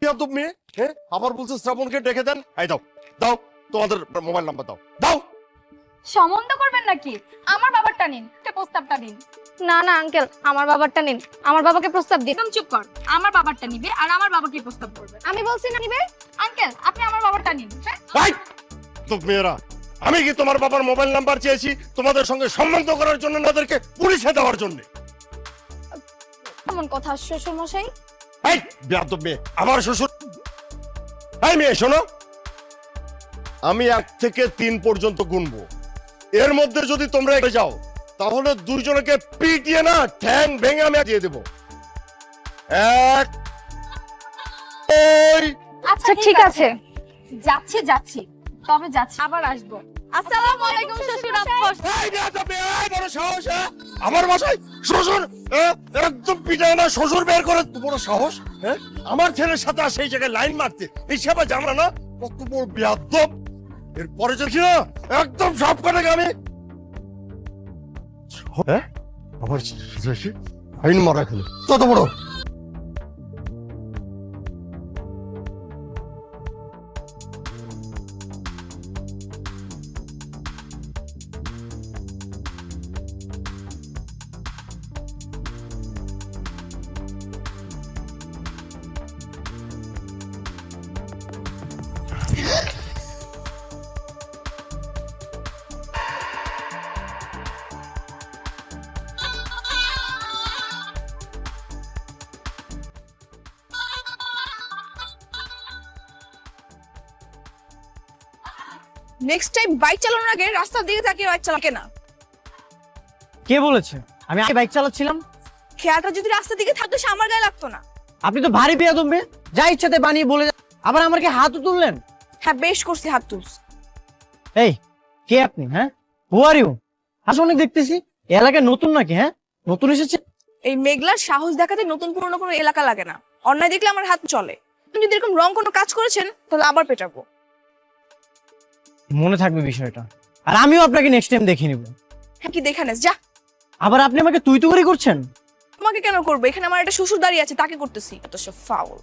বেয়াদব মেয়ে, হ্যাঁ আবার বলছে শ্রাবণকে ডেকে দেন। এই দাও দাও তোমাদের মোবাইল নাম্বার দাও দাও। সম্বন্ধ করবেন নাকি? আমার বাবারটা নিন, প্রস্তাবটা দিন। না না আঙ্কেল, আমার বাবারটা নিন, আমার বাবাকে প্রস্তাব দিন। একদম চুপ কর। আমার বাবারটা নিবে আর আমার বাবাকে প্রস্তাব করবে। আমি বলছি না নিবে। আঙ্কেল আপনি আমার বাবারটা নিন। হ্যাঁ ভাই তো মেয়েরা, আমি কি তোমার বাবার মোবাইল নাম্বার চেয়েছি তোমাদের সঙ্গে সম্বন্ধ করার জন্য, না ওদেরকে পুলিশে দেওয়ার জন্য? এমন কথা শ্বশুর মশাই? এই বেয়াদব মেয়ে, আমার শ্বশুর। এই মেয়ে শোনো, আমি 1 থেকে 3 পর্যন্ত গুনবো, এর মধ্যে যদি তোমরা এগিয়ে যাও তাহলে দুইজনকে পিটিয়ে না ঠ্যাং ভেঙে আমি দিয়ে দেবো। 1 2 আচ্ছা ঠিক আছে। যাচ্ছি যাচ্ছি, তবে যাচ্ছি, আবার আসবো। আসসালামু আলাইকুম শ্বশুর আব্বা। এই বেয়াদব মেয়ে, এই বড় সাহস, হ্যাঁ? আমার বাসায় শ্বশুর, একদম পিটায় না শ্বশুর বের করে, এত বড় সাহস, হ্যাঁ? আমার ছেলের সাথে আর সেই জায়গায় লাইন মারতে, এই সেবা জানা না কত বড় বেয়াদব। এরপরে যদি না একদম সব কটাকে আমি, হ্যাঁ আমার আইন মারা খেলে কত বড়। নেক্সট টাইম বাইক চালানোর আগে রাস্তার দিকে তাকিয়ে বাইক চালাকে না। কে বলেছে আমি আগে বাইক চালাচ্ছিলাম? খেয়ালটা যদি রাস্তার দিকে থাকতো সে আমার গায়ে লাগতো না। আপনি তো ভারী বেয়াদব মেয়ে, যা ইচ্ছাতে বানিয়ে বলে আবার আমার কি হাতও তুললেন? হ্যাঁ বেশ করছি, হাত তুলস। এই কে আপনি? হ্যাঁ হু আর ইউ? আসলে অনেক দেখতেছি এলাকায় নতুন নাকি? হ্যাঁ নতুন এসেছে? এই মেঘলার সাহস দেখাতে নতুন পুরনো কোনো এলাকা লাগে না। অন্যায় দেখলে আমার হাত চলে। আপনি যদি এরকম রং কোনো কাজ করেছেন তাহলে আবার পেটাবো। মনে থাকবে বিষয়টা, আর আমিও আপনাকে নেক্সট টাইম দেখে নিব। হ্যাঁ কি দেখে নেস, যা। আবার আপনি আমাকে তুই তুই করছেন? তোমাকে কেন করবো? এখানে আমার একটা শ্বশুর দাঁড়িয়ে আছে, তাকে করতেছি। এত সব ফাউল।